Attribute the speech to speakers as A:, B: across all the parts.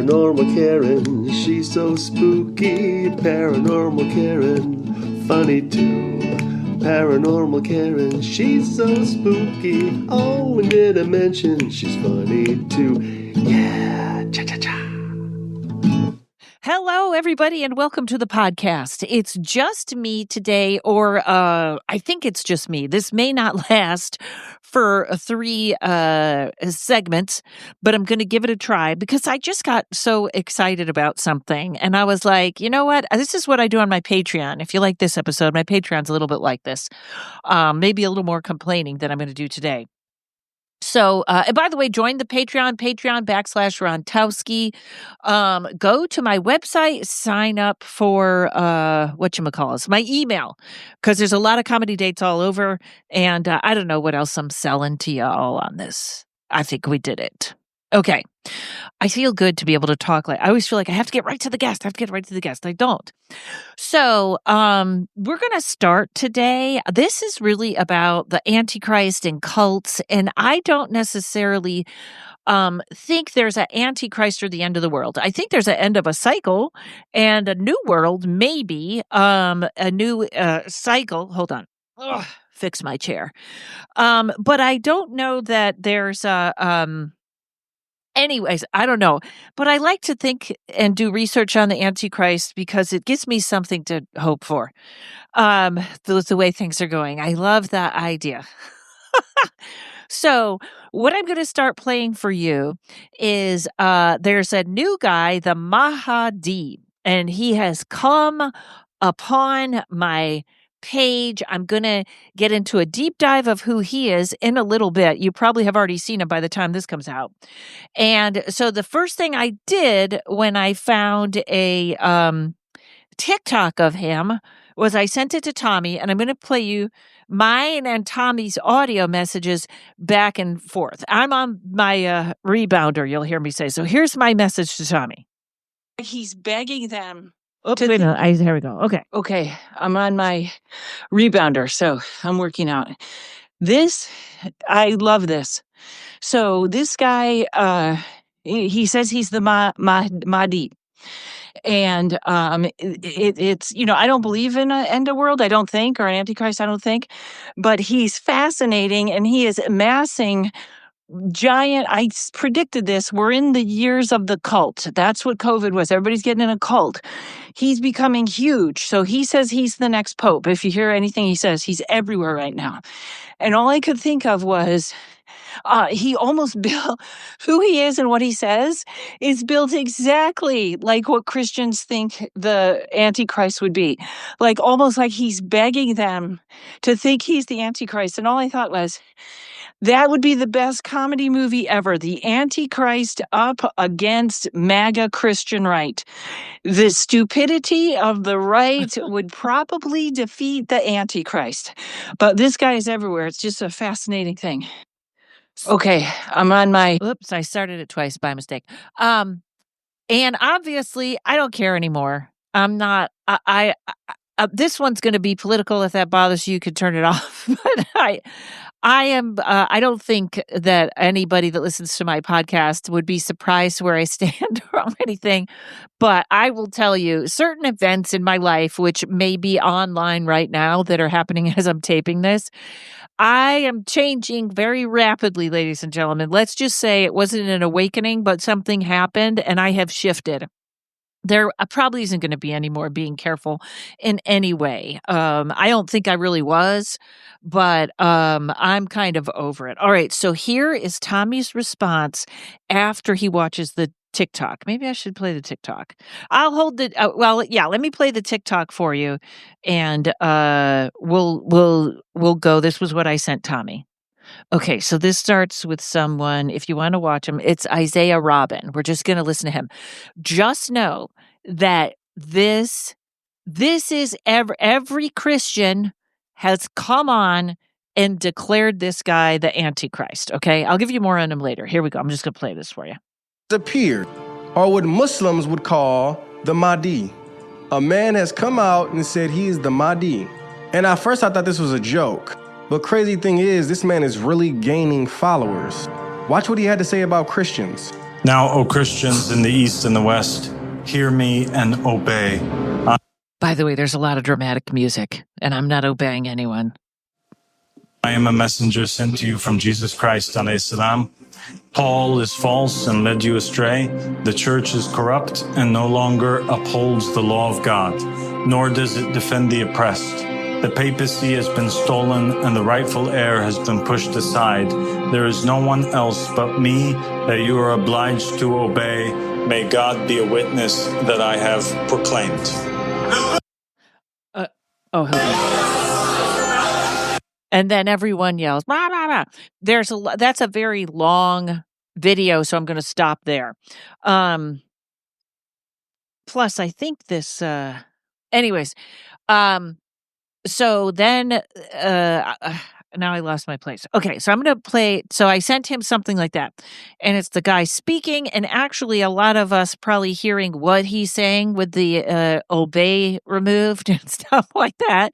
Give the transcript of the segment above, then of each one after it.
A: Paranormal Karen, she's so spooky. Paranormal Karen, funny too. Paranormal Karen, she's so spooky. Oh, and did I mention she's funny too? Yeah, cha-cha-cha.
B: Hello, everybody, and welcome to the podcast. It's just me today, or I think it's just me. This may not last for 3 segments, but I'm going to give it a try because I just got so excited about something. And I was like, you know what? This is what I do on my Patreon. If you like this episode, my Patreon's a little bit like this, maybe a little more complaining than I'm going to do today. So, and by the way, join the Patreon.com/Rontowski. Go to my website, sign up for, whatchamacallit, my email, because there's a lot of comedy dates all over. And I don't know what else I'm selling to y'all on this. I think we did it. Okay. I feel good to be able to talk. I always feel like I have to get right to the guest. I don't. So, we're going to start today. This is really about the Antichrist and cults. And I don't necessarily think there's an Antichrist or the end of the world. I think there's an end of a cycle and a new world, maybe, a new cycle. Hold on. Ugh, fix my chair. But I don't know that there's a, anyways, I don't know, but I like to think and do research on the Antichrist because it gives me something to hope for. The way things are going. I love that idea. So what I'm going to start playing for you is there's a new guy, the Mahdi, and he has come upon my page. I'm going to get into a deep dive of who he is in a little bit. You probably have already seen him by the time this comes out. And so the first thing I did when I found a TikTok of him was I sent it to Tommy, and I'm going to play you mine and Tommy's audio messages back and forth. I'm on my rebounder, you'll hear me say. So here's my message to Tommy.
C: He's begging them.
B: Oops, wait a minute. Here we go.
C: Okay. I'm on my rebounder, so I'm working out. I love this. So this guy, he says he's the Mahdi. And it's, I don't believe in an end of world, I don't think, or an Antichrist, I don't think. But he's fascinating, and he is amassing giant, I predicted this, we're in the years of the cult. That's what COVID was. Everybody's getting in a cult. He's becoming huge. So he says he's the next pope. If you hear anything he says, he's everywhere right now. And all I could think of was he almost built, who he is and what he says is built exactly like what Christians think the Antichrist would be. Like almost like he's begging them to think he's the Antichrist. And all I thought was, that would be the best comedy movie ever. The Antichrist up against MAGA Christian right. The stupidity of the right would probably defeat the Antichrist. But this guy is everywhere. It's just a fascinating thing. Okay, I'm on my...
B: Oops, I started it twice by mistake. And obviously, I don't care anymore. I'm not... this one's going to be political. If that bothers you, you could turn it off. But I am. I don't think that anybody that listens to my podcast would be surprised where I stand or anything. But I will tell you certain events in my life, which may be online right now, that are happening as I'm taping this. I am changing very rapidly, ladies and gentlemen. Let's just say it wasn't an awakening, but something happened, and I have shifted. There probably isn't going to be any more being careful in any way. I don't think I really was, but I'm kind of over it. All right, so here is Tommy's response after he watches the TikTok. Maybe I should play the TikTok. I'll hold it. Let me play the TikTok for you, and we'll go. This was what I sent Tommy. Okay, so this starts with someone, if you want to watch him, it's Isaiah Robin. We're just going to listen to him. Just know that this is every Christian has come on and declared this guy the Antichrist, okay? I'll give you more on him later. Here we go. I'm just going to play this for you.
D: Appeared, or what Muslims would call the Mahdi. A man has come out and said he is the Mahdi. And at first I thought this was a joke. But crazy thing is, this man is really gaining followers. Watch what he had to say about Christians.
E: Now, O Christians in the East and the West, hear me and obey.
B: By the way, there's a lot of dramatic music, and I'm not obeying anyone.
E: I am a messenger sent to you from Jesus Christ, alayhi salam. Paul is false and led you astray. The church is corrupt and no longer upholds the law of God, nor does it defend the oppressed. The papacy has been stolen and the rightful heir has been pushed aside. There is no one else but me that you are obliged to obey. May God be a witness that I have proclaimed.
B: And then everyone yells, "Rah, rah, rah." That's a very long video, so I'm going to stop there. Plus, I think this, anyways, so then, now I lost my place. Okay, so I'm going to play. So I sent him something like that, and it's the guy speaking, and actually a lot of us probably hearing what he's saying with the obey removed and stuff like that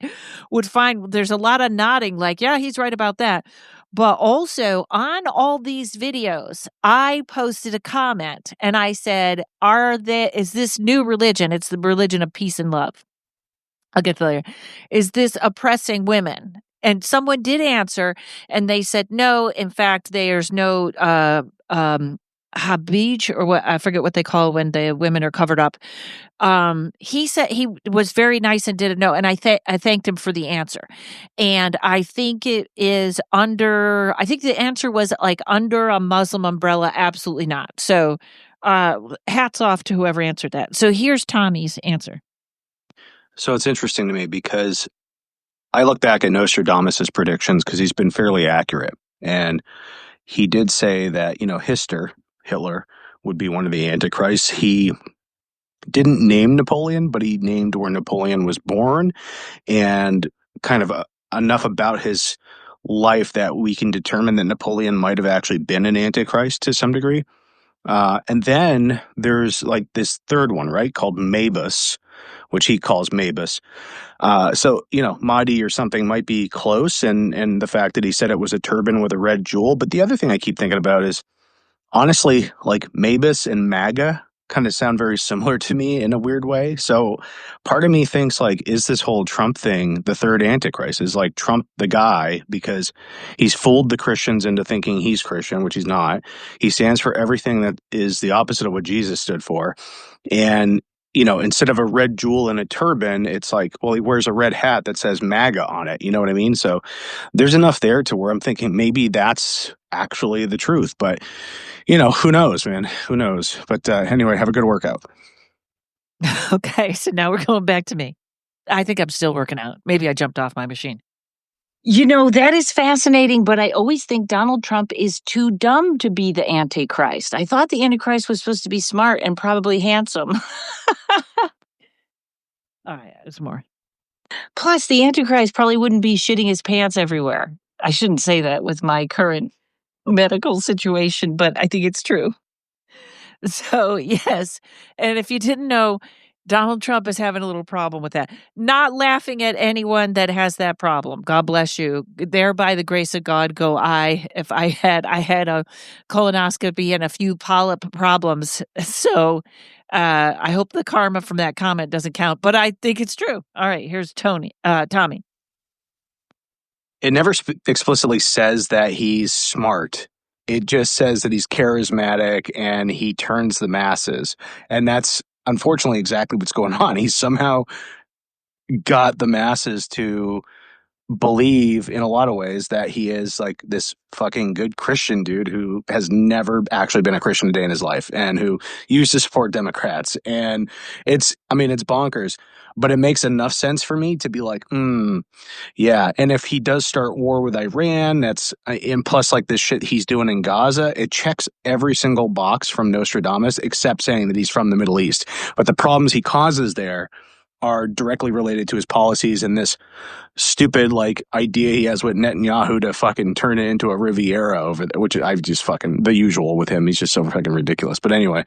B: would find there's a lot of nodding, like, yeah, he's right about that. But also on all these videos, I posted a comment and I said, is this new religion? It's the religion of peace and love. I'll get to that later. Is this oppressing women? And someone did answer, and they said, no, in fact, there's no habij, or what, I forget what they call when the women are covered up. He said he was very nice and didn't know, and I thanked him for the answer. And I think it is I think the answer was like under a Muslim umbrella, absolutely not. So hats off to whoever answered that. So here's Tommy's answer.
F: So it's interesting to me because I look back at Nostradamus' predictions because he's been fairly accurate. And he did say that, Hitler would be one of the Antichrists. He didn't name Napoleon, but he named where Napoleon was born and kind of enough about his life that we can determine that Napoleon might have actually been an Antichrist to some degree. And then there's like this third one, right, called Mabus, which he calls Mabus. So, Mahdi or something might be close, and the fact that he said it was a turban with a red jewel. But the other thing I keep thinking about is, honestly, like Mabus and MAGA kind of sound very similar to me in a weird way. So part of me thinks, like, is this whole Trump thing the third Antichrist? Is like Trump the guy because he's fooled the Christians into thinking he's Christian, which he's not. He stands for everything that is the opposite of what Jesus stood for. And instead of a red jewel and a turban, it's like, well, he wears a red hat that says MAGA on it. You know what I mean? So there's enough there to where I'm thinking maybe that's actually the truth. But, who knows, man? Who knows? But anyway, have a good workout.
B: Okay, so now we're going back to me. I think I'm still working out. Maybe I jumped off my machine.
C: That is fascinating, but I always think Donald Trump is too dumb to be the Antichrist. I thought the Antichrist was supposed to be smart and probably handsome.
B: All right, there's more.
C: Plus, the Antichrist probably wouldn't be shitting his pants everywhere. I shouldn't say that with my current medical situation, but I think it's true.
B: So, yes. And if you didn't know, Donald Trump is having a little problem with that. Not laughing at anyone that has that problem. God bless you. There, by the grace of God, go I. If I had a colonoscopy and a few polyp problems. So I hope the karma from that comment doesn't count, but I think it's true. All right, here's Tommy.
F: It never explicitly says that he's smart. It just says that he's charismatic and he turns the masses. And that's unfortunately exactly what's going on. He's somehow got the masses to believe in a lot of ways that he is like this fucking good Christian dude who has never actually been a Christian a day in his life and who used to support Democrats. And it's bonkers, but it makes enough sense for me to be like, yeah. And if he does start war with Iran, and plus like this shit he's doing in Gaza, it checks every single box from Nostradamus except saying that he's from the Middle East. But the problems he causes there are directly related to his policies and this stupid like idea he has with Netanyahu to fucking turn it into a Riviera over there, which I've just fucking the usual with him. He's just so fucking ridiculous. But anyway,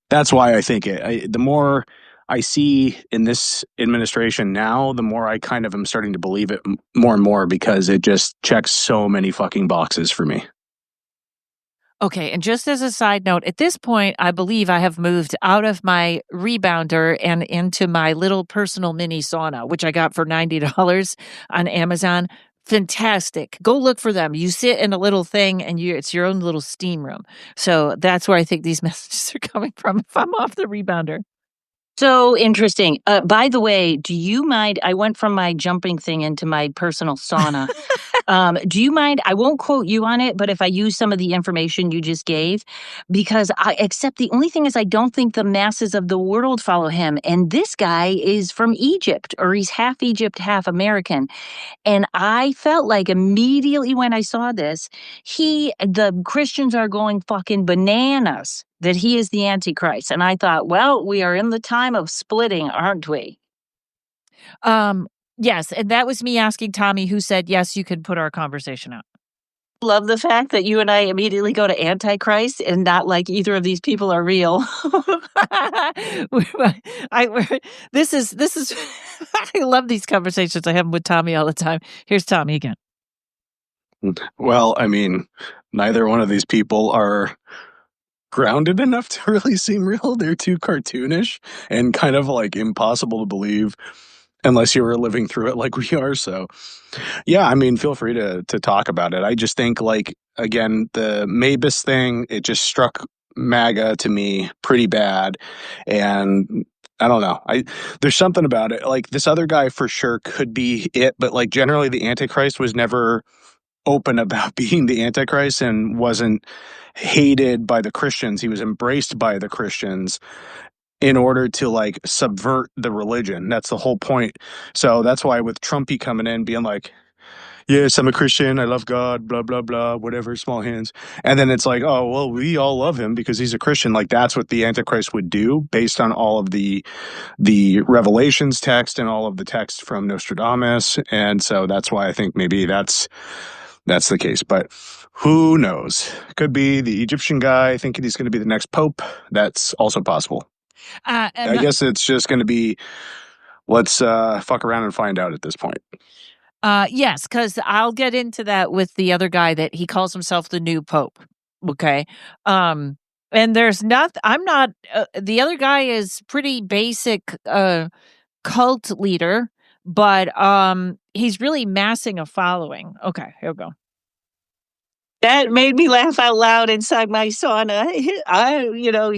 F: that's why I think the more I see in this administration now, the more I kind of am starting to believe it more and more because it just checks so many fucking boxes for me.
B: Okay, and just as a side note, at this point, I believe I have moved out of my rebounder and into my little personal mini sauna, which I got for $90 on Amazon. Fantastic. Go look for them. You sit in a little thing and it's your own little steam room. So that's where I think these messages are coming from if I'm off the rebounder.
C: So interesting. By the way, do you mind? I went from my jumping thing into my personal sauna. Do you mind? I won't quote you on it, but if I use some of the information you just gave, because except the only thing is, I don't think the masses of the world follow him. And this guy is from Egypt, or he's half Egypt, half American. And I felt like immediately when I saw this, the Christians are going fucking bananas that he is the Antichrist. And I thought, well, we are in the time of splitting, aren't we?
B: Yes, and that was me asking Tommy, who said, yes, you can put our conversation out.
C: Love the fact that you and I immediately go to Antichrist and not like either of these people are real.
B: This is I love these conversations I have with Tommy all the time. Here's Tommy again.
F: Well, I mean, neither one of these people are grounded enough to really seem real. They're too cartoonish and kind of like impossible to believe unless you were living through it like we are. So, yeah, I mean, feel free to talk about it. I just think, like, again, the Mabus thing, it just struck MAGA to me pretty bad. And I don't know. There's something about it. Like, this other guy for sure could be it, but like generally the Antichrist was never open about being the Antichrist and wasn't hated by the Christians. He was embraced by the Christians in order to like subvert the religion. That's the whole point. So that's why with Trumpy coming in being like, yes, I'm a Christian, I love God, blah, blah, blah, whatever, small hands. And then it's like, oh, well, we all love him because he's a Christian. Like, that's what the Antichrist would do based on all of the Revelations text and all of the text from Nostradamus. And so that's why I think maybe that's the case. But who knows? Could be the Egyptian guy thinking he's going to be the next pope. That's also possible. I guess it's just going to be, let's fuck around and find out at this point.
B: Yes, because I'll get into that with the other guy that he calls himself the new pope. Okay. And there's I'm not, the other guy is pretty basic cult leader, but he's really massing a following. Okay, here we go.
C: That made me laugh out loud inside my sauna.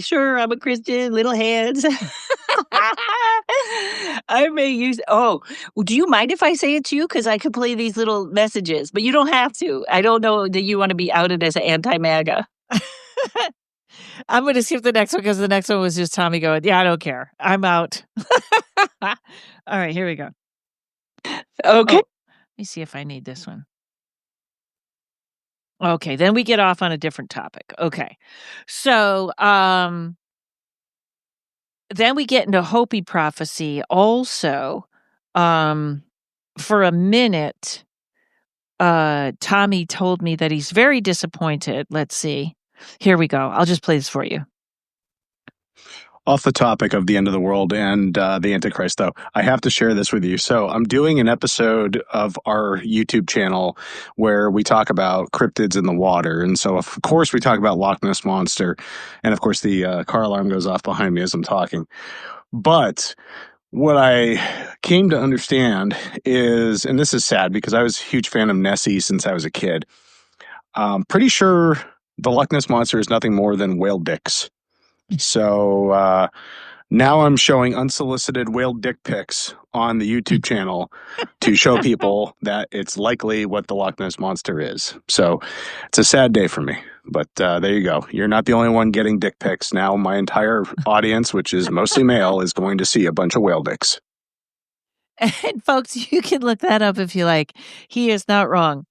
C: Sure, I'm a Christian, little hands. I may use. Oh, do you mind if I say it to you? Because I could play these little messages, but you don't have to. I don't know that you want to be outed as an anti-MAGA.
B: I'm going to skip the next one because the next one was just Tommy going, yeah, I don't care. I'm out. All right, here we go.
C: Okay.
B: Let me see if I need this one. Okay, then we get off on a different topic. Okay. So, then we get into Hopi prophecy also. For a minute, Tommy told me that he's very disappointed. Let's see. Here we go. I'll just play this for you.
F: Off the topic of the end of the world and the Antichrist, though, I have to share this with you. So I'm doing an episode of our YouTube channel where we talk about cryptids in the water. And so, of course, we talk about Loch Ness Monster. And, of course, the car alarm goes off behind me as I'm talking. But what I came to understand is, and this is sad because I was a huge fan of Nessie since I was a kid. I'm pretty sure the Loch Ness Monster is nothing more than whale dicks. So now I'm showing unsolicited whale dick pics on the YouTube channel to show people that it's likely what the Loch Ness Monster is. So it's a sad day for me. But there you go. You're not the only one getting dick pics. Now my entire audience, which is mostly male, is going to see a bunch of whale dicks.
B: And folks, you can look that up if you like. He is not wrong.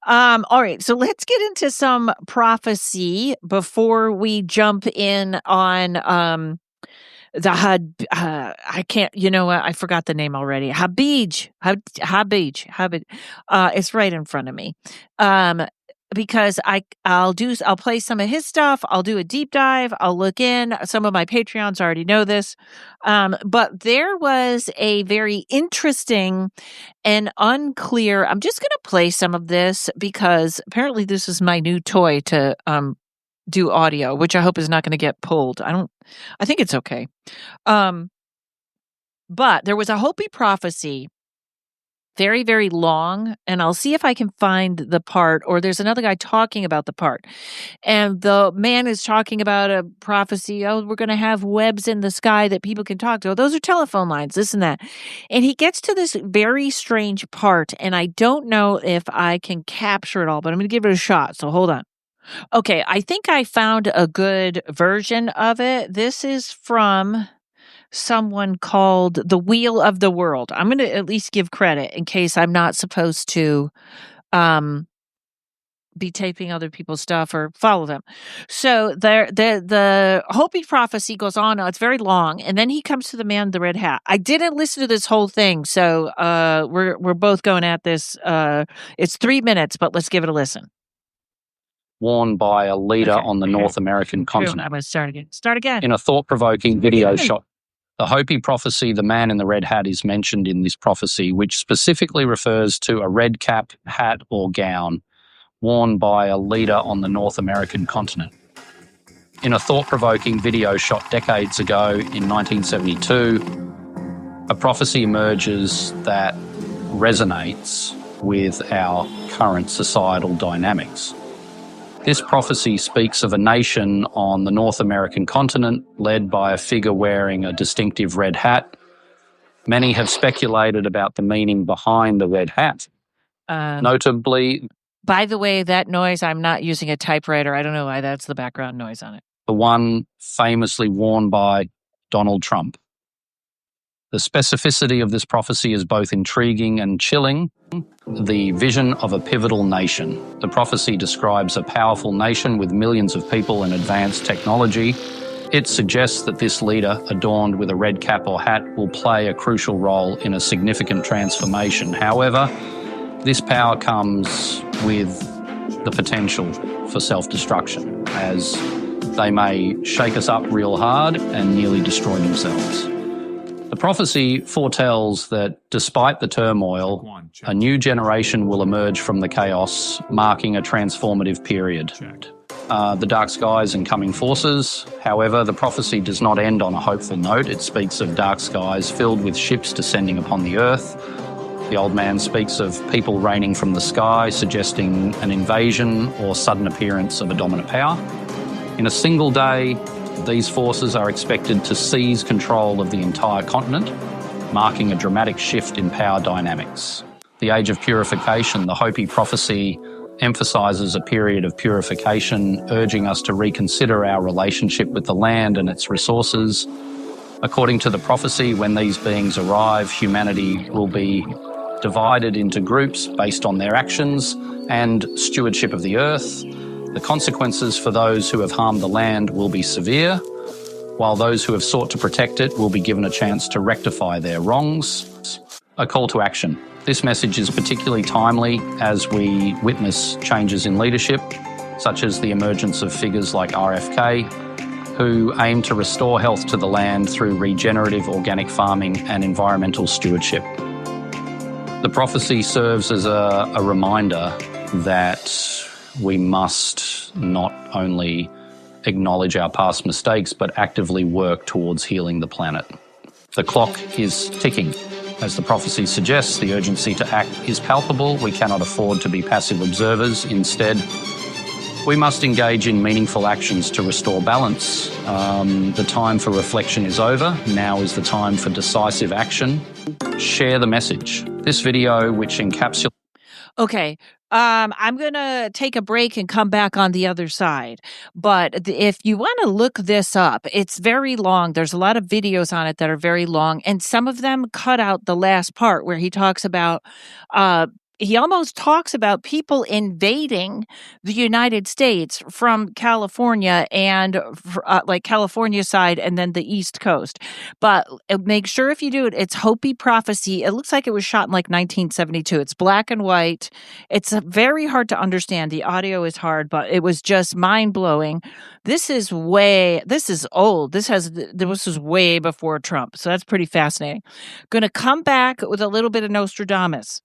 B: All right, so let's get into some prophecy before we jump in on I can't, you know what? I forgot the name already. Habij. It's right in front of me. Because I'll play some of his stuff. I'll do a deep dive. I'll look in. Some of my Patreons already know this. But there was a very interesting and unclear, I'm just going to play some of this because apparently this is my new toy to do audio, which I hope is not going to get pulled. I think it's okay. But there was a Hopi prophecy, very, very long, and I'll see if I can find the part, or there's another guy talking about the part. And the man is talking about a prophecy. Oh, we're going to have webs in the sky that people can talk to. Oh, those are telephone lines, this and that. And he gets to this very strange part, and I don't know if I can capture it all, but I'm going to give it a shot. So hold on. Okay, I think I found a good version of it. This is from someone called The Wheel of the World. I'm going to at least give credit in case I'm not supposed to be taping other people's stuff or follow them. So the Hopi prophecy goes on. It's very long, and then he comes to the man in the red hat. I didn't listen to this whole thing, so we're both going at this. It's 3 minutes, but let's give it a listen.
G: Worn by a leader on the North American continent.
B: I'm going to start again. Start again.
G: In a thought-provoking video shot, the Hopi prophecy, the man in the red hat, is mentioned in this prophecy, which specifically refers to a red cap, hat, or gown worn by a leader on the North American continent. In a thought-provoking video shot decades ago in 1972, a prophecy emerges that resonates with our current societal dynamics. This prophecy speaks of a nation on the North American continent led by a figure wearing a distinctive red hat. Many have speculated about the meaning behind the red hat. Notably,
B: by the way, that noise, I'm not using a typewriter. I don't know why that's the background noise on it.
G: The one famously worn by Donald Trump. The specificity of this prophecy is both intriguing and chilling. The vision of a pivotal nation. The prophecy describes a powerful nation with millions of people and advanced technology. It suggests that this leader, adorned with a red cap or hat, will play a crucial role in a significant transformation. However, this power comes with the potential for self-destruction, as they may shake us up real hard and nearly destroy themselves. The prophecy foretells that despite the turmoil, a new generation will emerge from the chaos, marking a transformative period. The dark skies and coming forces. However, the prophecy does not end on a hopeful note. It speaks of dark skies filled with ships descending upon the earth. The old man speaks of people raining from the sky, suggesting an invasion or sudden appearance of a dominant power. In a single day, these forces are expected to seize control of the entire continent, marking a dramatic shift in power dynamics. The age of purification, the Hopi prophecy, emphasises a period of purification, urging us to reconsider our relationship with the land and its resources. According to the prophecy, when these beings arrive, humanity will be divided into groups based on their actions and stewardship of the earth. The consequences for those who have harmed the land will be severe, while those who have sought to protect it will be given a chance to rectify their wrongs. A call to action. This message is particularly timely as we witness changes in leadership, such as the emergence of figures like RFK, who aim to restore health to the land through regenerative organic farming and environmental stewardship. The prophecy serves as a reminder that we must not only acknowledge our past mistakes, but actively work towards healing the planet. The clock is ticking. As the prophecy suggests, the urgency to act is palpable. We cannot afford to be passive observers. Instead, we must engage in meaningful actions to restore balance. The time for reflection is over. Now is the time for decisive action. Share the message. This video, which encapsulates...
B: Okay. I'm going to take a break and come back on the other side. But if you want to look this up, it's very long. There's a lot of videos on it that are very long. And some of them cut out the last part where he talks about, he almost talks about people invading the United States from California and like California side and then the East Coast. But make sure if you do it, it's Hopi prophecy. It looks like it was shot in like 1972. It's black and white. It's very hard to understand. The audio is hard, but it was just mind blowing. This is old. This was way before Trump. So that's pretty fascinating. Going to come back with a little bit of Nostradamus.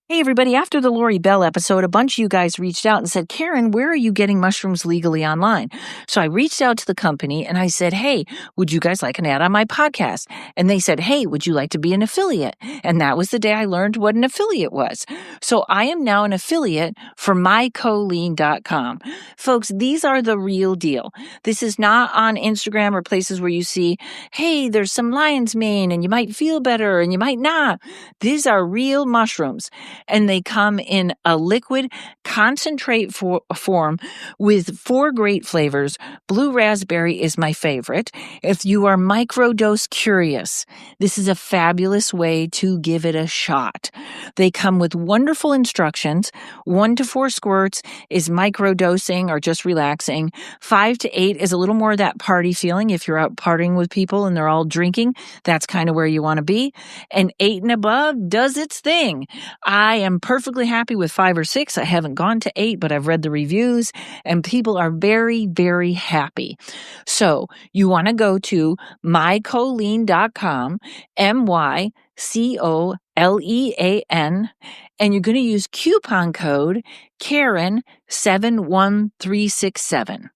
B: Hey, everybody. After the Lori Bell episode, a bunch of you guys reached out and said, Karen, where are you getting mushrooms legally online? So I reached out to the company and I said, hey, would you guys like an ad on my podcast? And they said, hey, would you like to be an affiliate? And that was the day I learned what an affiliate was. So I am now an affiliate for mycholine.com. Folks, these are the real deal. This is not on Instagram or places where you see, hey, there's some lion's mane and you might feel better and you might not. These are real mushrooms. And they come in a liquid concentrate form with 4 great flavors. Blue raspberry is my favorite. If you are microdose curious, this is a fabulous way to give it a shot. They come with wonderful instructions. 1 to 4 squirts is microdosing or just relaxing. 5 to 8 is a little more of that party feeling. If you're out partying with people and they're all drinking, that's kind of where you want to be. And 8 and above does its thing. I am perfectly happy with 5 or 6. I haven't gone to 8, but I've read the reviews and people are very, very happy. So you want to go to mycholine.com, MyColean, and you're going to use coupon code Karen71367.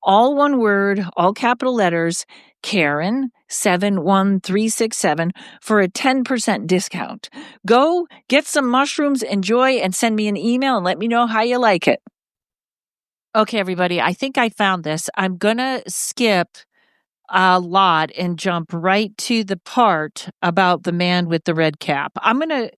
B: All one word, all capital letters, Karen71367 for a 10% discount. Go get some mushrooms, enjoy, and send me an email and let me know how you like it. Okay, everybody, I think I found this. I'm going to skip a lot and jump right to the part about the man with the red cap. I'm going to,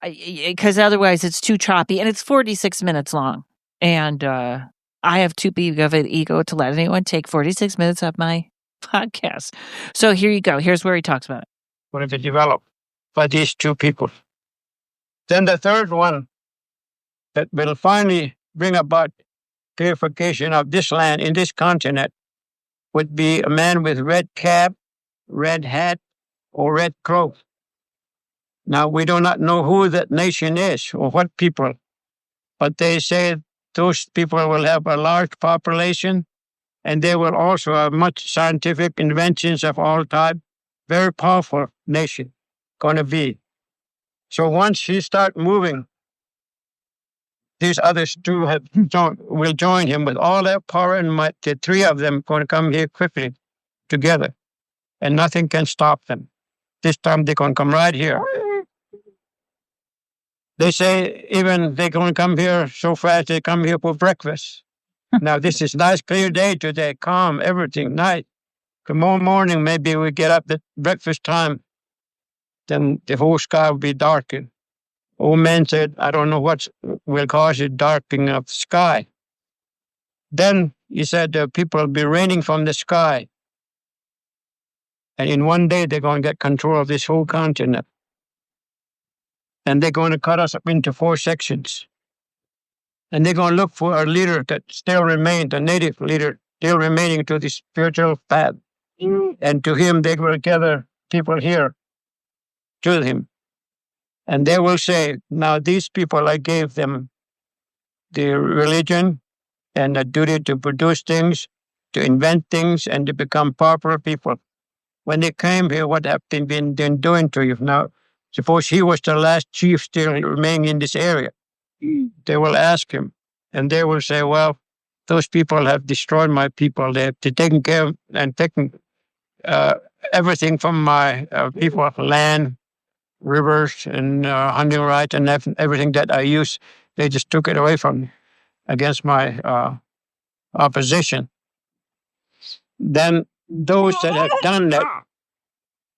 B: because otherwise it's too choppy, and it's 46 minutes long. And I have too big of an ego to let anyone take 46 minutes of my podcast. So here you go. Here's where he talks about it.
H: Going to be developed by these 2 people. Then the third one that will finally bring about purification of this land in this continent would be a man with red cap, red hat, or red cloak. Now, we do not know who that nation is or what people, but they say those people will have a large population and they will also have much scientific inventions of all type. Very powerful nation going to be. So once he start moving, these others 2 will join him with all their power and might. The 3 of them going to come here quickly together, and nothing can stop them. This time they're going to come right here. They say even they're going to come here so fast they come here for breakfast. Now this is nice clear day today, calm, everything, nice. Tomorrow morning maybe we get up at breakfast time, then the whole sky will be darkened. Old man said, I don't know what will cause the darkening of the sky. Then he said people will be raining from the sky. And in one day, they're going to get control of this whole continent. And they're going to cut us up into 4 sections. And they're going to look for a leader that still remains, a native leader, still remaining to the spiritual path. And to him, they will gather people here to him. And they will say, now these people, I gave them the religion and the duty to produce things, to invent things, and to become popular people. When they came here, what have they been doing to you? Now, suppose he was the last chief still remaining in this area. They will ask him, and they will say, well, those people have destroyed my people. They have taken care of and taken everything from my people, land, rivers, and hunting rights, and everything that I use. They just took it away from me against my opposition. Then those that have done that,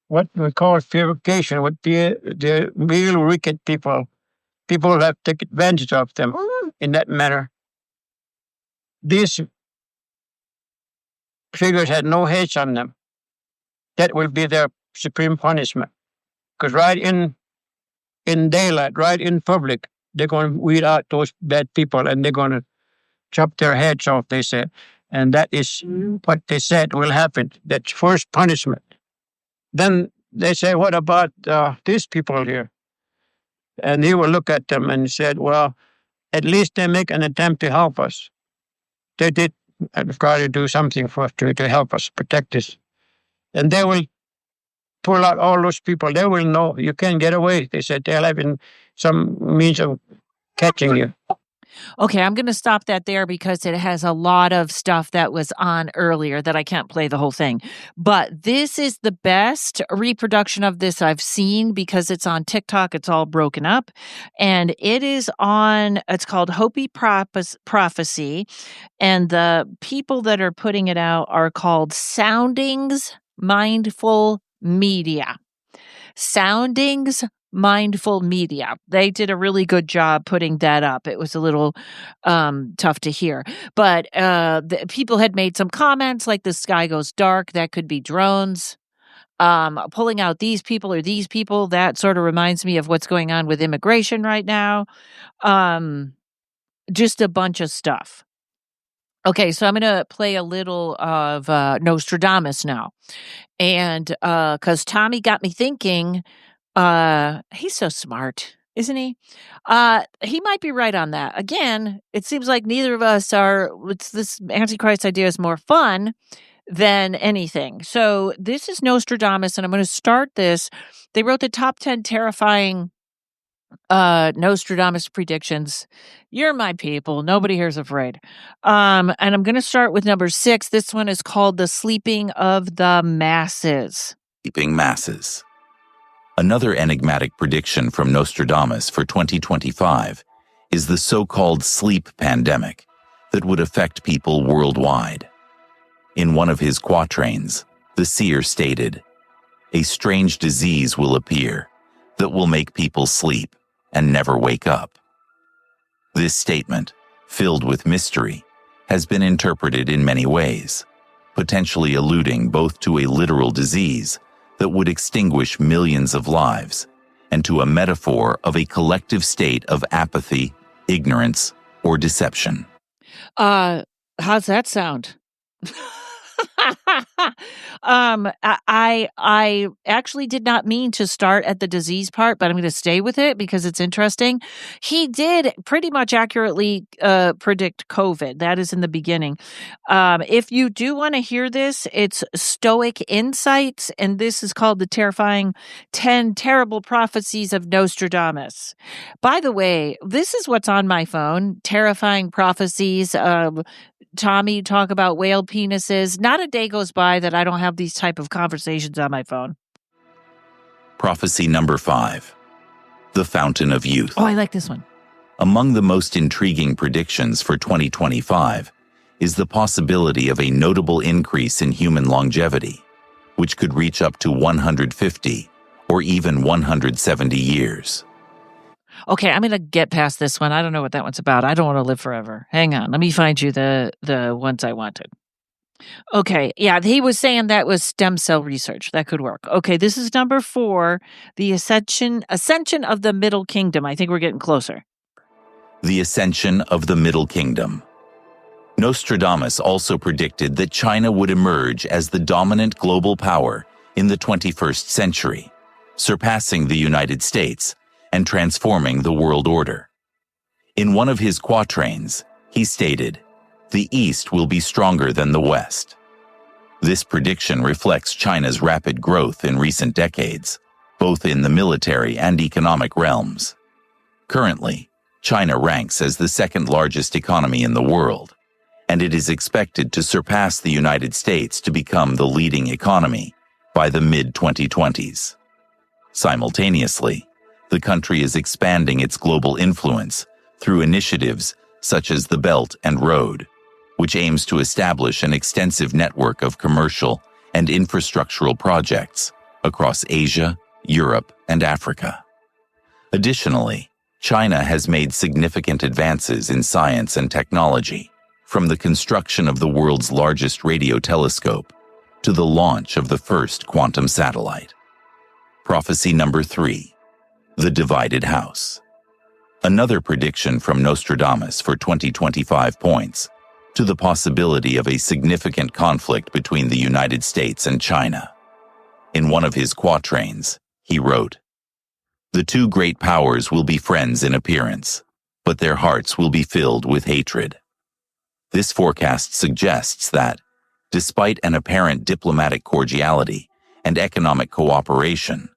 H: what we call purification, would be the real wicked people. People who have taken advantage of them in that manner. These figures had no heads on them. That will be their supreme punishment. Because right in daylight, right in public, they're going to weed out those bad people and they're going to chop their heads off, they said. And that is what they said will happen. That's first punishment. Then they say, what about these people here? And he will look at them and said, well, at least they make an attempt to help us. They did try to do something for us to help us, protect us. And they will pull out all those people. They will know you can't get away. They said they'll have some means of catching you.
B: Okay, I'm going to stop that there because it has a lot of stuff that was on earlier that I can't play the whole thing. But this is the best reproduction of this I've seen because it's on TikTok. It's all broken up. And it's called Hopi Prophecy. And the people that are putting it out are called Soundings Mindful Media. Soundings Mindful Media. They did a really good job putting that up. It was a little tough to hear. But the people had made some comments like the sky goes dark. That could be drones. Pulling out these people or these people. That sort of reminds me of what's going on with immigration right now. Just a bunch of stuff. Okay, so I'm going to play a little of Nostradamus now. And because Tommy got me thinking, he's so smart, isn't he? He might be right on that. Again, it seems like neither of us this Antichrist idea is more fun than anything. So this is Nostradamus, and I'm going to start this. They wrote the top 10 terrifying Nostradamus predictions. You're my people. Nobody here's afraid. And I'm going to start with number 6. This one is called The Sleeping of the Masses.
I: Sleeping masses. Another enigmatic prediction from Nostradamus for 2025 is the so-called sleep pandemic that would affect people worldwide. In one of his quatrains, the seer stated, "A strange disease will appear that will make people sleep and never wake up." This statement, filled with mystery, has been interpreted in many ways, potentially alluding both to a literal disease that would extinguish millions of lives and to a metaphor of a collective state of apathy, ignorance, or deception.
B: How's that sound? I actually did not mean to start at the disease part, but I'm going to stay with it because it's interesting. He did pretty much accurately predict COVID. That is in the beginning. If you do want to hear this, it's Stoic Insights, and this is called The Terrifying 10 Terrible Prophecies of Nostradamus. By the way, this is what's on my phone, Terrifying Prophecies. Tommy, talk about whale penises. Not a day goes by that I don't have these type of conversations on my phone.
I: Prophecy number 5. The Fountain of Youth.
B: Oh, I like this one.
I: Among the most intriguing predictions for 2025 is the possibility of a notable increase in human longevity, which could reach up to 150 or even 170 years.
B: Okay, I'm going to get past this one. I don't know what that one's about. I don't want to live forever. Hang on. Let me find you the ones I wanted. Okay, yeah, he was saying that was stem cell research. That could work. Okay, this is number 4, the ascension of the Middle Kingdom. I think we're getting closer.
I: The ascension of the Middle Kingdom. Nostradamus also predicted that China would emerge as the dominant global power in the 21st century, surpassing the United States and transforming the world order. In one of his quatrains, he stated, "The East will be stronger than the West." This prediction reflects China's rapid growth in recent decades, both in the military and economic realms. Currently, China ranks as the second largest economy in the world, and it is expected to surpass the United States to become the leading economy by the mid-2020s. Simultaneously, the country is expanding its global influence through initiatives such as the Belt and Road, which aims to establish an extensive network of commercial and infrastructural projects across Asia, Europe, and Africa. Additionally, China has made significant advances in science and technology, from the construction of the world's largest radio telescope to the launch of the first quantum satellite. Prophecy number 3. The Divided House. Another prediction from Nostradamus for 2025 points to the possibility of a significant conflict between the United States and China. In one of his quatrains, he wrote, "The two great powers will be friends in appearance, but their hearts will be filled with hatred." This forecast suggests that, despite an apparent diplomatic cordiality and economic cooperation,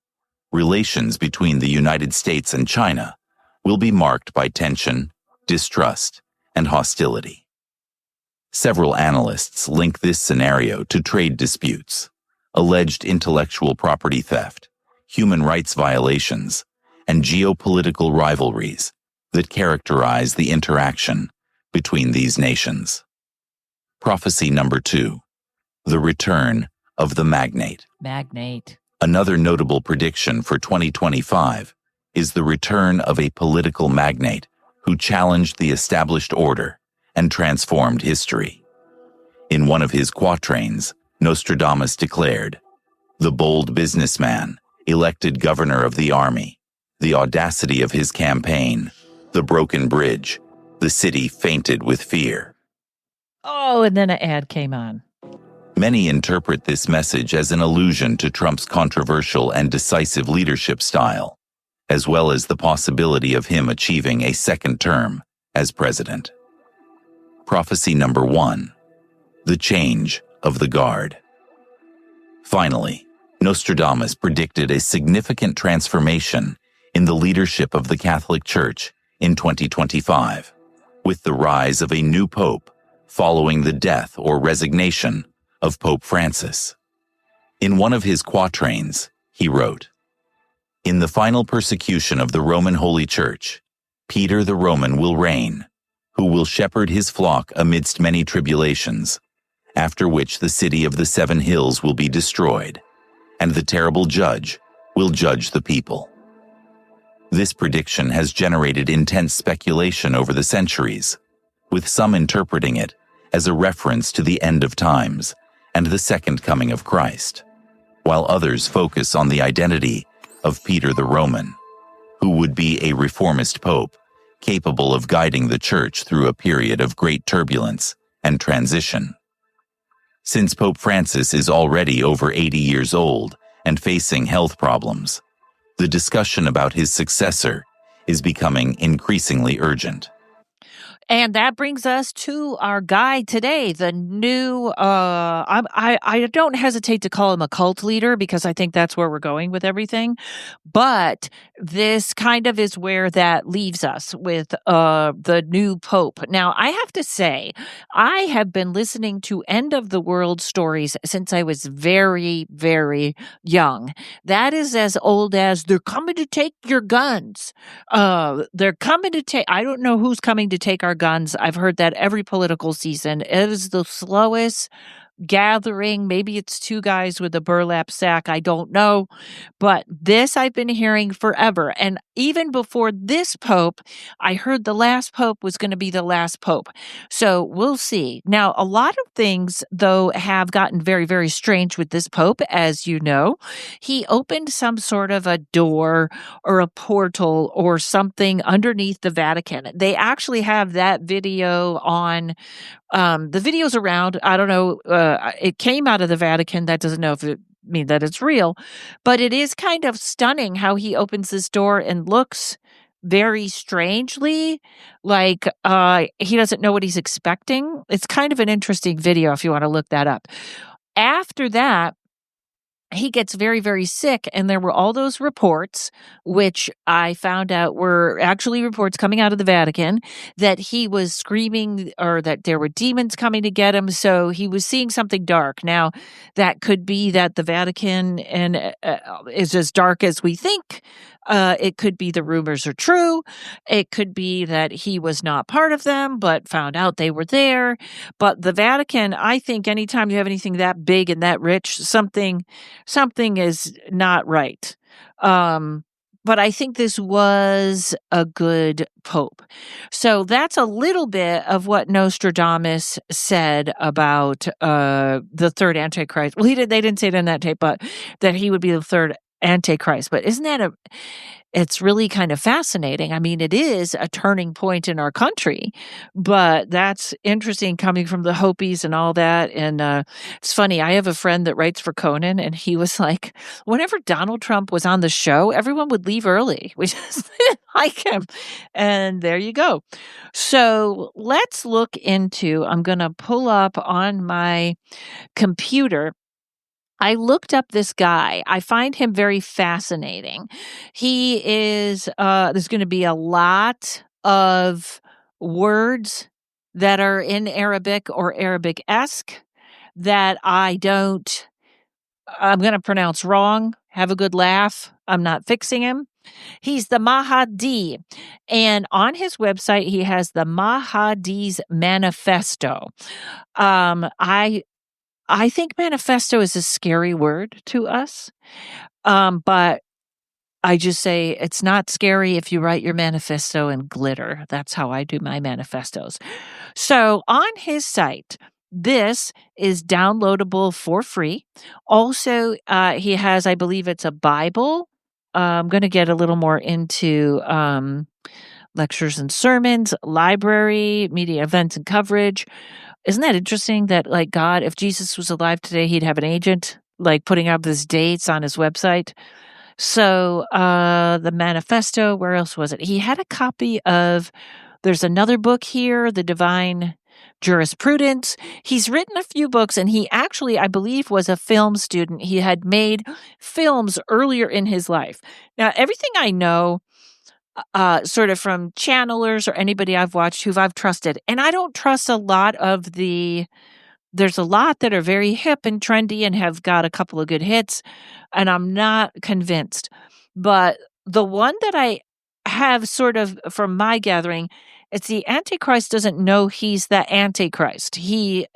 I: relations between the United States and China will be marked by tension, distrust, and hostility. Several analysts link this scenario to trade disputes, alleged intellectual property theft, human rights violations, and geopolitical rivalries that characterize the interaction between these nations. Prophecy number 2, the return of the magnate.
B: Magnate.
I: Another notable prediction for 2025 is the return of a political magnate who challenged the established order and transformed history. In one of his quatrains, Nostradamus declared, "The bold businessman, elected governor of the army, the audacity of his campaign, the broken bridge, the city fainted with fear."
B: Oh, and then an ad came on.
I: Many interpret this message as an allusion to Trump's controversial and decisive leadership style, as well as the possibility of him achieving a second term as president. Prophecy number 1, the change of the guard. Finally, Nostradamus predicted a significant transformation in the leadership of the Catholic Church in 2025, with the rise of a new pope following the death or resignation of Pope Francis. In one of his quatrains, he wrote, "In the final persecution of the Roman Holy Church, Peter the Roman will reign, who will shepherd his flock amidst many tribulations, after which the city of the 7 hills will be destroyed, and the terrible judge will judge the people." This prediction has generated intense speculation over the centuries, with some interpreting it as a reference to the end of times and the second coming of Christ, while others focus on the identity of Peter the Roman, who would be a reformist pope capable of guiding the church through a period of great turbulence and transition. Since Pope Francis is already over 80 years old and facing health problems, the discussion about his successor is becoming increasingly urgent.
B: And that brings us to our guide today, the new, I don't hesitate to call him a cult leader because I think that's where we're going with everything. But this kind of is where that leaves us with the new pope. Now, I have to say, I have been listening to end of the world stories since I was very, very young. That is as old as they're coming to take your guns. They're coming to take, I don't know who's coming to take our guns. I've heard that every political season. It is the slowest gathering. Maybe it's 2 guys with a burlap sack. I don't know. But this I've been hearing forever. And even before this pope, I heard the last pope was going to be the last pope. So we'll see. Now, a lot of things, though, have gotten very, very strange with this pope, as you know. He opened some sort of a door or a portal or something underneath the Vatican. They actually have that video on the video's around. I don't know. It came out of the Vatican. That doesn't know if it mean that it's real, but it is kind of stunning how he opens this door and looks very strangely like he doesn't know what he's expecting. It's kind of an interesting video if you want to look that up. After that, he gets very, very sick, and there were all those reports, which I found out were actually reports coming out of the Vatican, that he was screaming or that there were demons coming to get him, so he was seeing something dark. Now, that could be that the Vatican is as dark as we think. It could be the rumors are true. It could be that he was not part of them, but found out they were there. But the Vatican, I think anytime you have anything that big and that rich, something is not right. But I think this was a good pope. So that's a little bit of what Nostradamus said about the third Antichrist. Well, they didn't say it in that tape, but that he would be the third Antichrist. But isn't that it's really kind of fascinating. I mean, it is a turning point in our country, but that's interesting coming from the Hopis and all that. And it's funny. I have a friend that writes for Conan, and he was like, whenever Donald Trump was on the show, everyone would leave early. We just didn't like him. And there you go. So let's look into, I'm going to pull up on my computer. I looked up this guy. I find him very fascinating. He is, there's going to be a lot of words that are in Arabic or Arabic-esque that I'm going to pronounce wrong. Have a good laugh. I'm not fixing him. He's the Mahdi. And on his website, he has the Mahdi's Manifesto. I think manifesto is a scary word to us, but I just say it's not scary if you write your manifesto in glitter. That's how I do my manifestos. So on his site, this is downloadable for free. Also, he has, I believe it's a Bible. I'm going to get a little more into lectures and sermons, library, media events and coverage. Isn't that interesting that, like, God, if Jesus was alive today, he'd have an agent, like, putting up his dates on his website? So, the manifesto, where else was it? He had a copy of, there's another book here, The Divine Jurisprudence. He's written a few books, and he actually, I believe, was a film student. He had made films earlier in his life. Now, everything I know, sort of from channelers or anybody I've watched who I've trusted. And I don't trust a lot of there's a lot that are very hip and trendy and have got a couple of good hits, and I'm not convinced. But the one that I have sort of from my gathering, it's the Antichrist doesn't know he's the Antichrist. He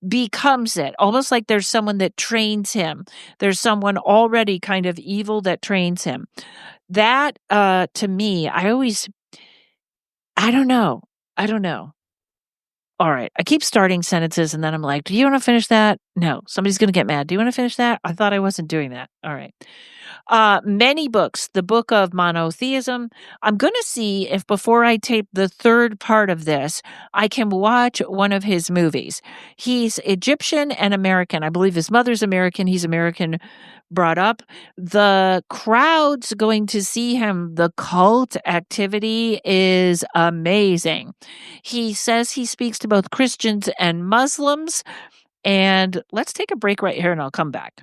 B: becomes it, almost like there's someone that trains him. There's someone already kind of evil that trains him. That, to me, I don't know. All right. I keep starting sentences and then I'm like, do you want to finish that? No, somebody's going to get mad. Do you want to finish that? I thought I wasn't doing that. All right. Many books, the book of monotheism. I'm going to see if before I tape the third part of this, I can watch one of his movies. He's Egyptian and American. I believe his mother's American. He's American brought up. The crowds going to see him, the cult activity is amazing. He says he speaks to both Christians and Muslims. And let's take a break right here and I'll come back.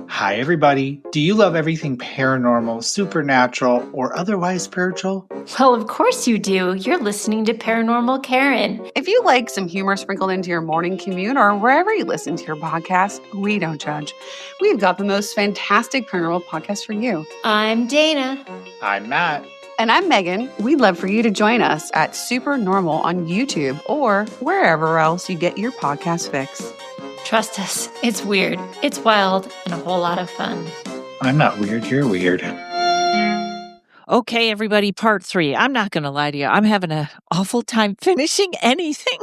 J: Hi, everybody. Do you love everything paranormal, supernatural, or otherwise spiritual?
K: Well, of course you do. You're listening to Paranormal Karen.
L: If you like some humor sprinkled into your morning commute or wherever you listen to your podcast, we don't judge. We've got the most fantastic paranormal podcast for you.
K: I'm Dana.
J: I'm Matt.
L: And I'm Megan. We'd love for you to join us at Supernormal on YouTube or wherever else you get your podcast fix.
K: Trust us, it's weird, it's wild, and a whole lot of fun.
J: I'm not weird, you're weird.
B: Okay, everybody, part 3. I'm not going to lie to you. I'm having an awful time finishing anything.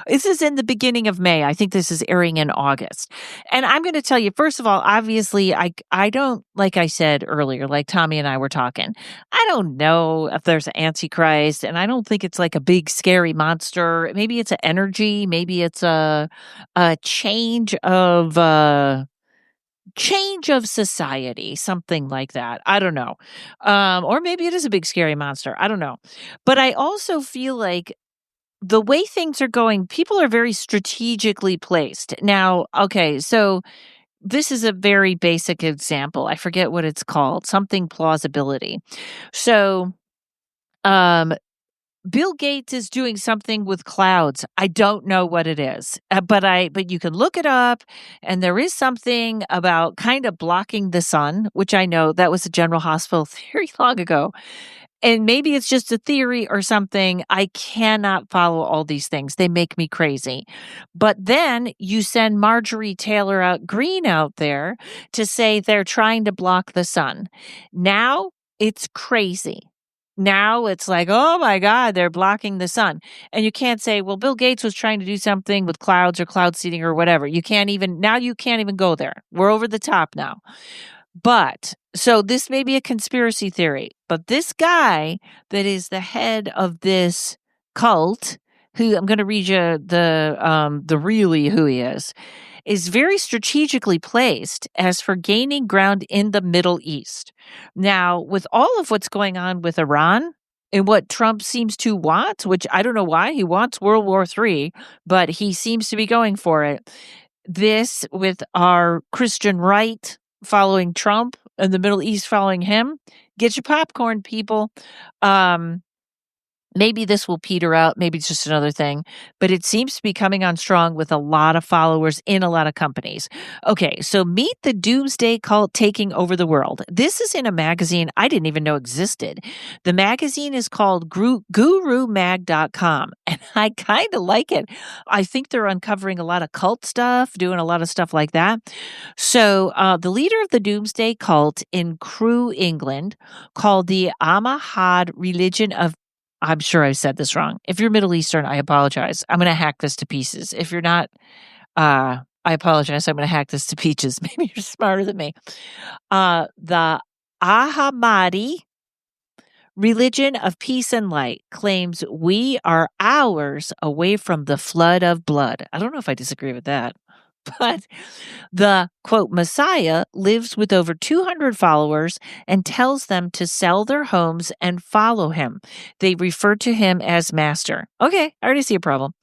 B: This is in the beginning of May. I think this is airing in August. And I'm going to tell you, first of all, obviously, I don't, like I said earlier, like Tommy and I were talking, I don't know if there's an Antichrist, and I don't think it's like a big scary monster. Maybe it's an energy. Maybe it's a change of society, something like that. I don't know. Or maybe it is a big scary monster. I don't know. But I also feel like the way things are going, people are very strategically placed. Now, okay, so this is a very basic example. I forget what it's called, something plausibility. So, Bill Gates is doing something with clouds. I don't know what it is, but you can look it up, and there is something about kind of blocking the sun, which I know that was a General Hospital theory long ago. And maybe it's just a theory or something. I cannot follow all these things. They make me crazy. But then you send Marjorie Taylor Greene out there to say they're trying to block the sun. Now it's crazy. Now it's like, oh my God, they're blocking the sun. And you can't say, well, Bill Gates was trying to do something with clouds or cloud seeding or whatever. You can't even go there. We're over the top now. But so this may be a conspiracy theory, but this guy that is the head of this cult, who I'm going to read you the really who he is very strategically placed as for gaining ground in the Middle East. Now, with all of what's going on with Iran and what Trump seems to want, which I don't know why he wants World War III, but he seems to be going for it. this with our Christian right following Trump and the Middle East following him. Get your popcorn, people. Maybe this will peter out. Maybe it's just another thing, but it seems to be coming on strong with a lot of followers in a lot of companies. Okay, so meet the doomsday cult taking over the world. This is in a magazine I didn't even know existed. The magazine is called GuruMag.com, and I kind of like it. I think they're uncovering a lot of cult stuff, doing a lot of stuff like that. So the leader of the doomsday cult in Crewe, England, called the Ahmad religion of, I'm sure I said this wrong. If you're Middle Eastern, I apologize. I'm going to hack this to pieces. If you're not, I apologize. I'm going to hack this to pieces. Maybe you're smarter than me. The Ahmadi religion of peace and light claims we are hours away from the flood of blood. I don't know if I disagree with that. But the, quote, Messiah lives with over 200 followers and tells them to sell their homes and follow him. They refer to him as master. Okay, I already see a problem.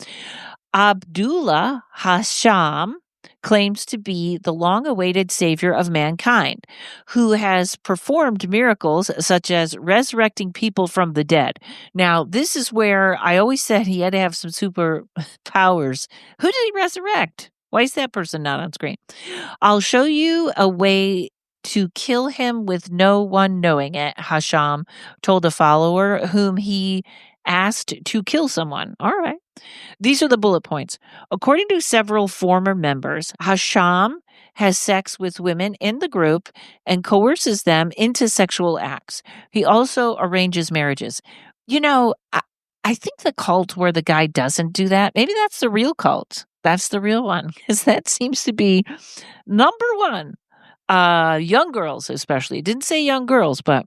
B: Abdullah Hasham claims to be the long-awaited savior of mankind, who has performed miracles such as resurrecting people from the dead. Now, this is where I always said he had to have some super powers. Who did he resurrect? Why is that person not on screen? I'll show you a way to kill him with no one knowing it, Hasham told a follower whom he asked to kill someone. All right. These are the bullet points. According to several former members, Hasham has sex with women in the group and coerces them into sexual acts. He also arranges marriages. You know, I think the cult where the guy doesn't do that, maybe that's the real cult. That's the real one, because that seems to be number one. Young girls, especially. It didn't say young girls, but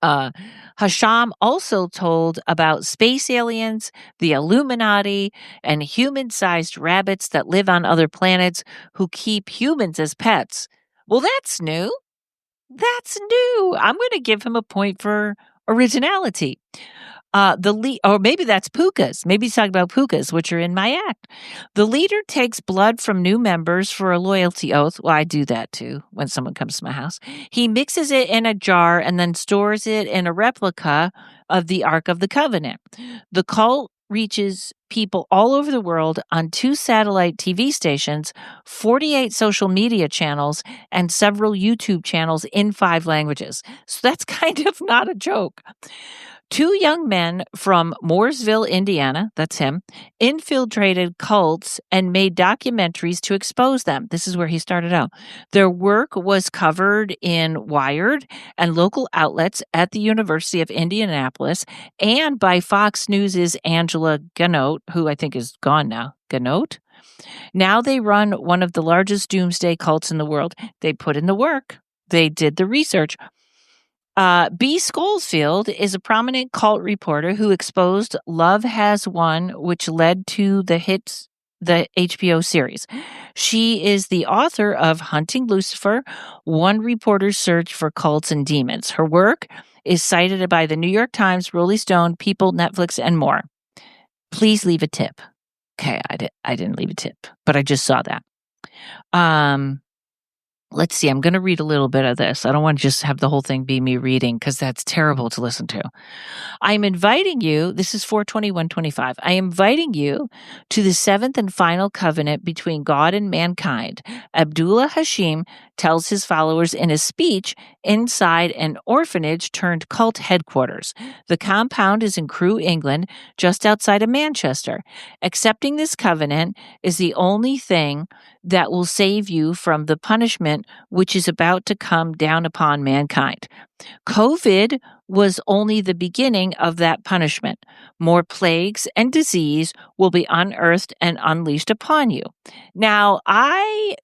B: Hasham also told about space aliens, the Illuminati, and human-sized rabbits that live on other planets who keep humans as pets. Well, that's new. That's new. I'm going to give him a point for originality. Or maybe that's pukas. Maybe he's talking about pukas, which are in my act. The leader takes blood from new members for a loyalty oath. Well, I do that too when someone comes to my house. He mixes it in a jar and then stores it in a replica of the Ark of the Covenant. The cult reaches people all over the world on 2 satellite TV stations, 48 social media channels, and several YouTube channels in 5 languages. So that's kind of not a joke. 2 young men from Mooresville, Indiana, that's him, infiltrated cults and made documentaries to expose them. This is where he started out. Their work was covered in Wired and local outlets at the University of Indianapolis and by Fox News' Angela Ganote, who I think is gone now. Ganote? Now they run one of the largest doomsday cults in the world. They put in the work. They did the research. B. Schofield is a prominent cult reporter who exposed Love Has Won, which led to the HBO series. She is the author of Hunting Lucifer, One Reporter's Search for Cults and Demons. Her work is cited by the New York Times, Rolling Stone, People, Netflix, and more. Please leave a tip. Okay, I didn't leave a tip, but I just saw that. Let's see, I'm going to read a little bit of this. I don't want to just have the whole thing be me reading because that's terrible to listen to. I'm inviting you, this is 4/21/25. I am inviting you to the 7th and final covenant between God and mankind. Abdullah Hashim tells his followers in a speech inside an orphanage turned cult headquarters. The compound is in Crewe, England, just outside of Manchester. Accepting this covenant is the only thing that will save you from the punishment which is about to come down upon mankind. COVID was only the beginning of that punishment. More plagues and disease will be unearthed and unleashed upon you. Now,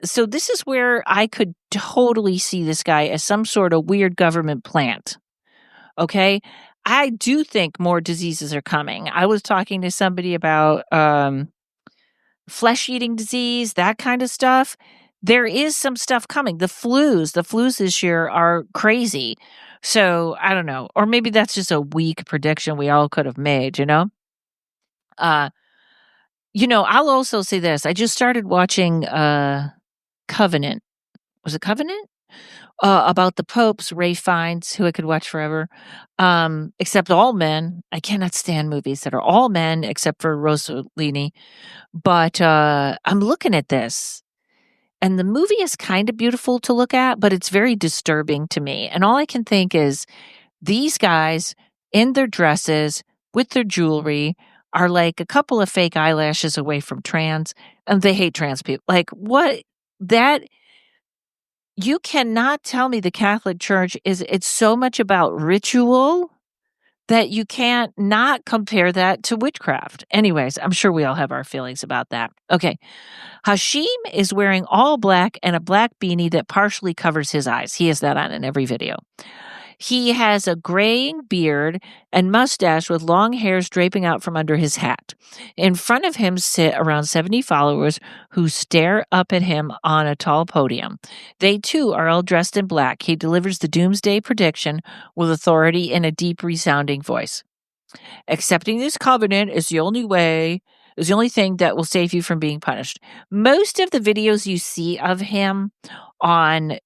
B: so this is where I could totally see this guy as some sort of weird government plant. Okay? I do think more diseases are coming. I was talking to somebody about flesh-eating disease, that kind of stuff. There is some stuff coming. The flus this year are crazy. So I don't know. Or maybe that's just a weak prediction we all could have made, you know? I'll also say this. I just started watching Covenant. Was it Covenant? About the popes, Ray Fiennes, who I could watch forever. Except all men. I cannot stand movies that are all men except for Rossellini. But I'm looking at this, and the movie is kind of beautiful to look at, but it's very disturbing to me. And all I can think is these guys in their dresses with their jewelry are like a couple of fake eyelashes away from trans, and they hate trans people. Like, what? That you cannot tell me the Catholic Church it's so much about ritual that you can't not compare that to witchcraft. Anyways, I'm sure we all have our feelings about that. Okay. Hashim is wearing all black and a black beanie that partially covers his eyes. He has that on in every video. He has a graying beard and mustache with long hairs draping out from under his hat. In front of him sit around 70 followers who stare up at him on a tall podium. They too are all dressed in black. He delivers the doomsday prediction with authority in a deep, resounding voice. Accepting this covenant is the only thing that will save you from being punished. Most of the videos you see of him on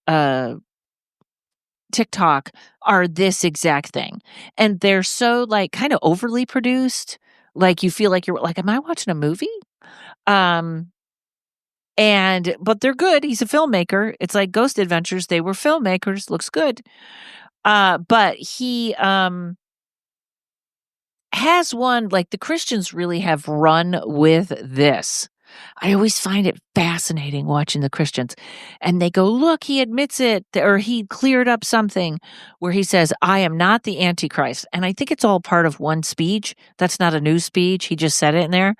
B: TikTok are this exact thing. And they're so like kind of overly produced. Like you feel like you're like, am I watching a movie? But they're good. He's a filmmaker. It's like Ghost Adventures. They were filmmakers. Looks good. But he has one, like the Christians really have run with this. I always find it fascinating watching the Christians. And they go, look, he admits it, or he cleared up something where he says, I am not the Antichrist. And I think it's all part of one speech. That's not a new speech. He just said it in there.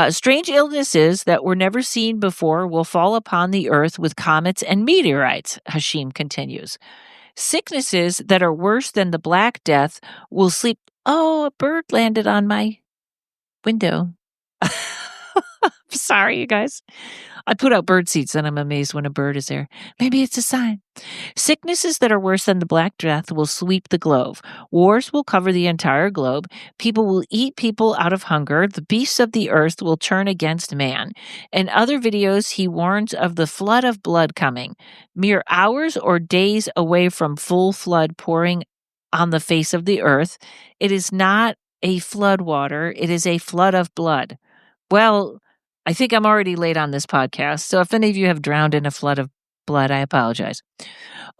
B: Strange illnesses that were never seen before will fall upon the earth with comets and meteorites, Hashim continues. Sicknesses that are worse than the Black Death will sleep. Oh, a bird landed on my window. Sorry, you guys. I put out bird seeds and I'm amazed when a bird is there. Maybe it's a sign. Sicknesses that are worse than the Black Death will sweep the globe. Wars will cover the entire globe. People will eat people out of hunger. The beasts of the earth will turn against man. In other videos, he warns of the flood of blood coming. Mere hours or days away from full flood pouring on the face of the earth. It is not a flood water. It is a flood of blood. Well, I think I'm already late on this podcast, so if any of you have drowned in a flood of blood, I apologize.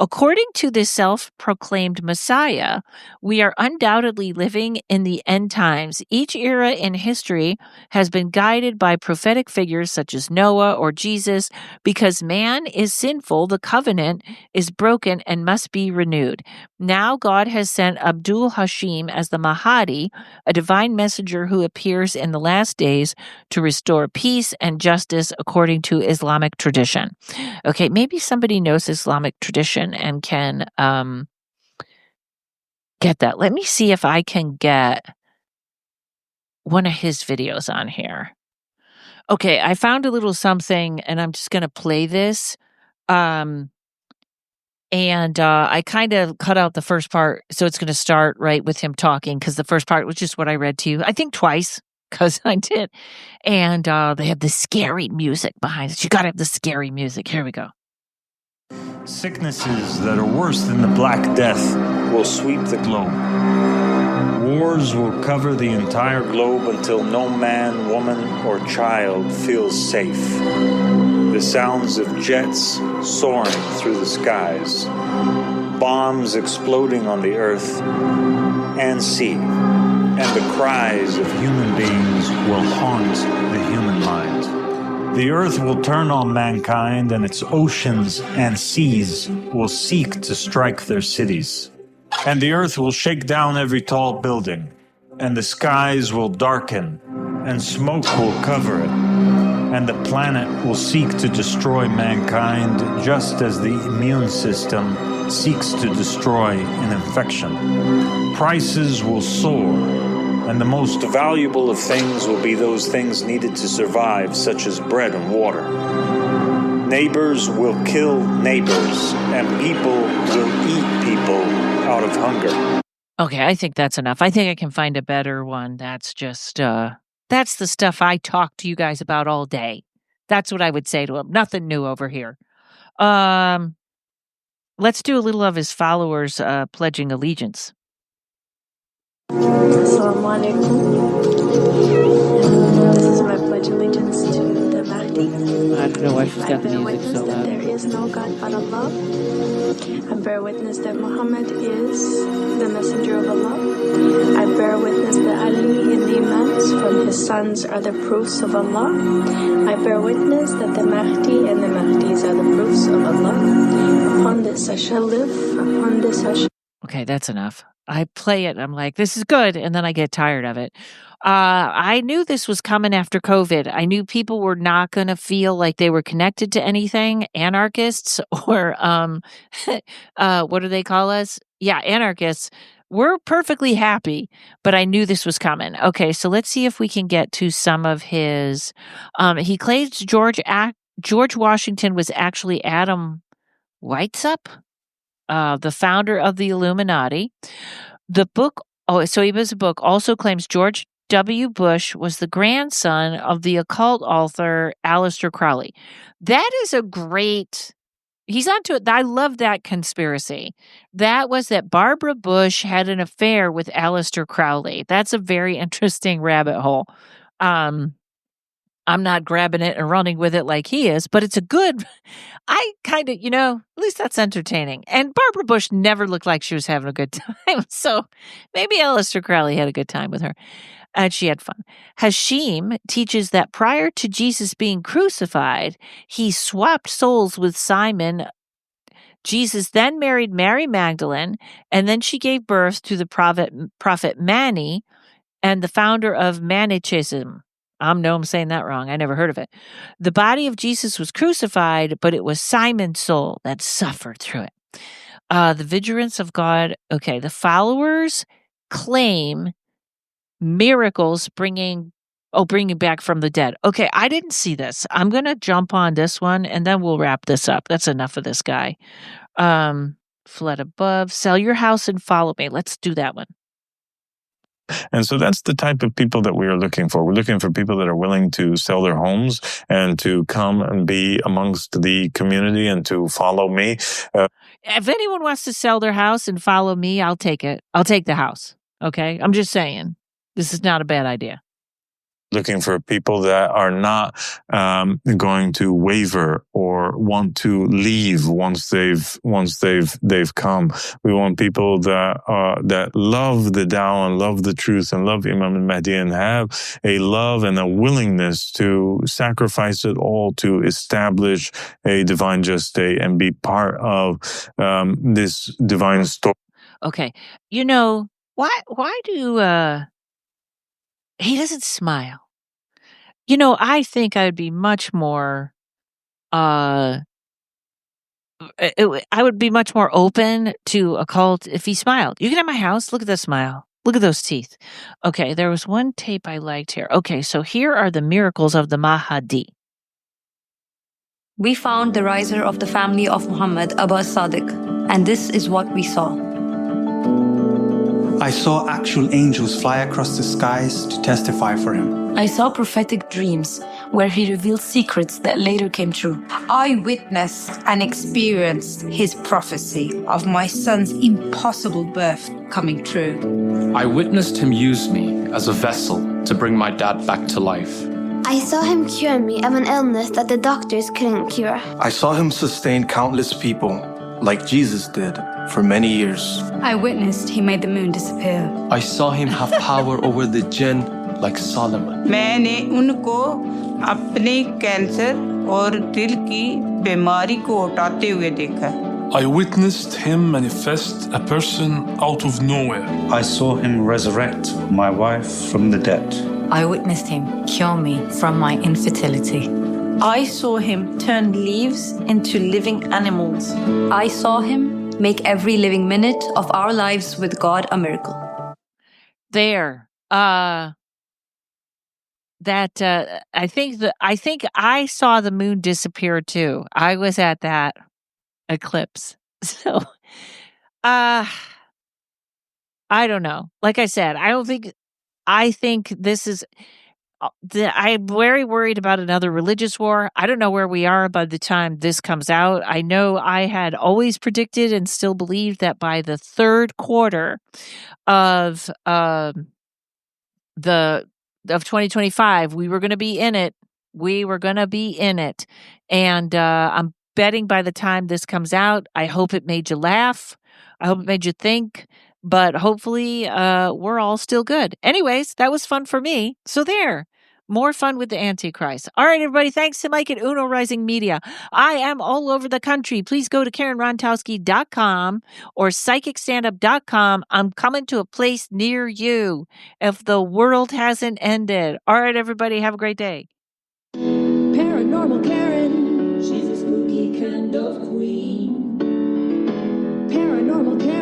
B: According to the self-proclaimed Messiah, we are undoubtedly living in the end times. Each era in history has been guided by prophetic figures such as Noah or Jesus. Because man is sinful, the covenant is broken and must be renewed. Now God has sent Abdul Hashim as the Mahdi, a divine messenger who appears in the last days to restore peace and justice according to Islamic tradition. Okay, maybe somebody knows Islamic tradition and can get that. Let me see if I can get one of his videos on here. Okay, I found a little something, and I'm just going to play this. I kind of cut out the first part, so it's going to start right with him talking, because the first part was just what I read to you, I think twice, because I did. And they have the scary music behind it. You got to have the scary music. Here we go.
E: Sicknesses that are worse than the Black Death will sweep the globe. Wars will cover the entire globe until no man, woman, or child feels safe. The sounds of jets soaring through the skies, bombs exploding on the earth and sea, and the cries of human beings will haunt the human mind. The earth will turn on mankind, and its oceans and seas will seek to strike their cities. And the earth will shake down every tall building, and the skies will darken, and smoke will cover it. And the planet will seek to destroy mankind, just as the immune system seeks to destroy an infection. Prices will soar, and the most valuable of things will be those things needed to survive, such as bread and water. Neighbors will kill neighbors, and people will eat people out of hunger.
B: Okay, I think that's enough. I think I can find a better one that's just That's the stuff I talk to you guys about all day. That's what I would say to him. Nothing new over here. Let's do a little of his followers pledging allegiance.
M: Assalamu alaikum. This is my pledge allegiance to the Mahdi.
B: I don't know why she's got the
M: I bear
B: music
M: witness
B: so
M: that
B: loud.
M: there is no God but Allah. I bear witness that Muhammad is the messenger of Allah. I bear witness that Ali and the Imams from his sons are the proofs of Allah. I bear witness that the Mahdi and the Mahdis are the proofs of Allah. Upon this I shall live, upon this I shall...
B: Okay, that's enough. I play it, I'm like, this is good, and then I get tired of it. I knew this was coming after COVID. I knew people were not going to feel like they were connected to anything, anarchists, or what do they call us? Yeah, anarchists. We're perfectly happy, but I knew this was coming. Okay, so let's see if we can get to some of his. He claims George Washington was actually Adam Weishaupt, the founder of the Illuminati. The book, so he was a book, also claims George W. Bush was the grandson of the occult author Aleister Crowley. That is a great, he's onto it. I love that conspiracy. That was that Barbara Bush had an affair with Aleister Crowley. That's a very interesting rabbit hole. I'm not grabbing it and running with it like he is, but it's a good, I kind of, at least that's entertaining. And Barbara Bush never looked like she was having a good time. So maybe Aleister Crowley had a good time with her. And she had fun. Hashim teaches that prior to Jesus being crucified, he swapped souls with Simon. Jesus then married Mary Magdalene, and then she gave birth to the prophet Mani and the founder of Manichaeism. I know I'm saying that wrong. I never heard of it. The body of Jesus was crucified, but it was Simon's soul that suffered through it. The vigilance of God. Okay, the followers claim miracles bringing back from the dead. Okay, I didn't see this. I'm going to jump on this one, and then we'll wrap this up. That's enough of this guy. Flood above. Sell your house and follow me. Let's do that one.
E: And so that's the type of people that we are looking for. We're looking for people that are willing to sell their homes and to come and be amongst the community and to follow me.
B: If anyone wants to sell their house and follow me, I'll take it. I'll take the house. Okay? I'm just saying, this is not a bad idea.
E: Looking for people that are not going to waver or want to leave once they've come. We want people that love the Tao and love the truth and love Imam al-Mahdi and have a love and a willingness to sacrifice it all to establish a divine just state and be part of this divine story.
B: Okay, why do he doesn't smile? I think I'd be much more, I would be much more open to a cult if he smiled. You can have my house. Look at that smile. Look at those teeth. Okay, there was one tape I liked here. Okay, so here are the miracles of the Mahdi.
N: We found the riser of the family of Muhammad, Abba Sadiq, and this is what we saw.
O: I saw actual angels fly across the skies to testify for him.
P: I saw prophetic dreams where he revealed secrets that later came true.
Q: I witnessed and experienced his prophecy of my son's impossible birth coming true.
R: I witnessed him use me as a vessel to bring my dad back to life.
S: I saw him cure me of an illness that the doctors couldn't cure.
D: I saw him sustain countless people, like Jesus did, for many years.
Q: I witnessed he made the moon disappear.
R: I saw him have power over the jinn like Solomon.
T: मैंने उनको अपने cancer और दिल की बीमारी को हटाते हुए देखा.
U: I witnessed him manifest a person out of nowhere.
V: I saw him resurrect my wife from the dead.
P: I witnessed him cure me from my infertility.
W: I saw him turn leaves into living animals.
N: I saw him make every living minute of our lives with God a miracle.
B: There. I think I saw the moon disappear too. I was at that eclipse. So I don't know. Like I said, I think this is I'm very worried about another religious war. I don't know where we are by the time this comes out. I know I had always predicted and still believe that by the third quarter of 2025, we were going to be in it. We were going to be in it. And I'm betting by the time this comes out, I hope it made you laugh. I hope it made you think. But hopefully, we're all still good. Anyways, that was fun for me. So there. More fun with the Antichrist. All right, everybody. Thanks to Mike at Uno Rising Media. I am all over the country. Please go to karenrontowski.com or psychicstandup.com. I'm coming to a place near you if the world hasn't ended. All right, everybody. Have a great day.
A: Paranormal Karen. She's a spooky kind of queen. Paranormal Karen.